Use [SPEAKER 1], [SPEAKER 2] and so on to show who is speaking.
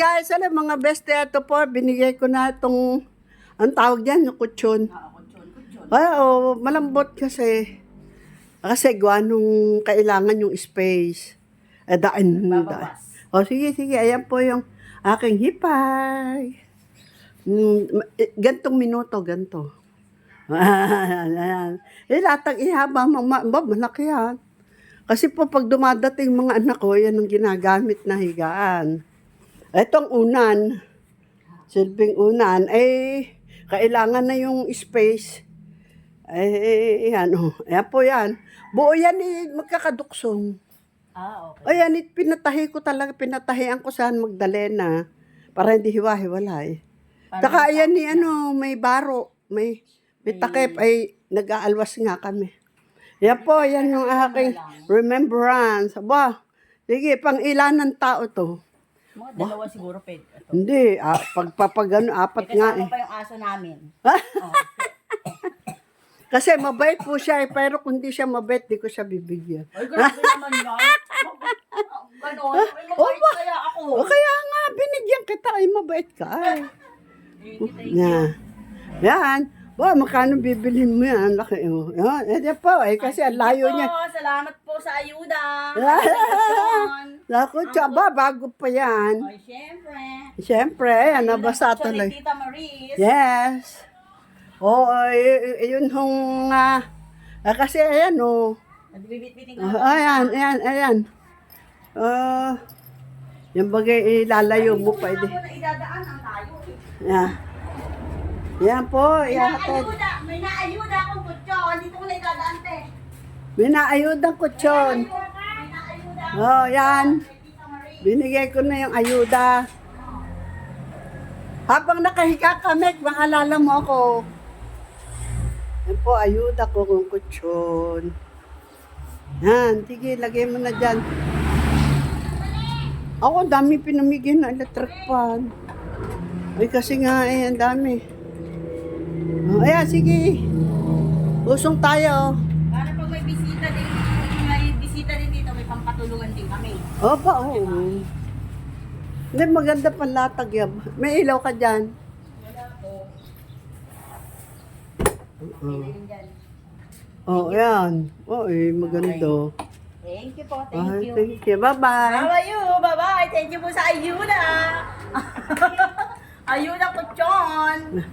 [SPEAKER 1] guys, alam mga beste, ito po, binigay ko na itong, ang tawag dyan, yung kutsyon.
[SPEAKER 2] Kutsyon.
[SPEAKER 1] Malambot kasi. Kasi gawa nung kailangan yung space. Daan.
[SPEAKER 2] Bababas.
[SPEAKER 1] Sige, ayan po yung aking hipay. Gantong minuto, ganto. Ayan. Latang ihaba, malaki yan. Kasi po pag dumadating mga anak ko, yan ang ginagamit na higaan. Itong unan, silbing unan, kailangan na yung space. Ayan po yan. Buo yan magkakaduksong.
[SPEAKER 2] Okay.
[SPEAKER 1] Ayan, pinatahian ko saan Magdalena para hindi hiwa-hiwalay. Saka ayan may baro, may takip, nag-aalwas nga kami. Yan po, yan yung aking remembrance. Sige, pang ilan ng tao to?
[SPEAKER 2] Mga dalawa siguro pwede.
[SPEAKER 1] Hindi, pagpapagano, apat nga
[SPEAKER 2] Kasama pa yung aso namin.
[SPEAKER 1] Kasi mabait po siya pero kung di siya mabait, di ko siya bibigyan.
[SPEAKER 2] Ay, grabe naman yan. Ganon, may mabait kaya ako.
[SPEAKER 1] Kaya nga, binigyan kita, mabait ka.
[SPEAKER 2] Thank you.
[SPEAKER 1] Yan. Magkano bibilhin mo yan? Laki mo. Yan po, kasi ang layo niya.
[SPEAKER 2] Salamat po sa ayuda.
[SPEAKER 1] Naku, tsaba, bago pa yan.
[SPEAKER 2] Ay, syempre.
[SPEAKER 1] Siyempre, ayan, nabasa
[SPEAKER 2] Actually,
[SPEAKER 1] tuloy.
[SPEAKER 2] Tita Maris.
[SPEAKER 1] Yes. Yun hong, kasi ayan,
[SPEAKER 2] Nagbibit-biting ka.
[SPEAKER 1] ayan. Yung bagay, ilalayo mo pa.
[SPEAKER 2] Hindi ko na idadaan ang tayo.
[SPEAKER 1] Yan. Yan po, ihatod.
[SPEAKER 2] May naayuda akong kutsyon. Dito ko na idadaan, te.
[SPEAKER 1] May naayudang kutsyon.
[SPEAKER 2] May naayuda.
[SPEAKER 1] Yan.
[SPEAKER 2] Tita Maris.
[SPEAKER 1] Binigay ko na yung ayuda. Habang nakahiga kami, maalala mo ako. Yan po, ayuda ko kung kutsyon. Yan, sige, lagay mo na dyan. Ako, dami pinamigay na electric fan. Kasi nga, ang dami. Ayan, sige. Usong tayo.
[SPEAKER 2] Para pag may bisita din dito, may pampatulungan din kami.
[SPEAKER 1] Opo, oo. Hindi, maganda panlatag yan. May ilaw ka dyan.
[SPEAKER 2] Wala po. Dyan.
[SPEAKER 1] Ayan. Maganda.
[SPEAKER 2] Thank you po,
[SPEAKER 1] Thank you. Bye-bye.
[SPEAKER 2] How are you? Bye-bye. Thank you po sa ayuda. Ayuda kutsyon.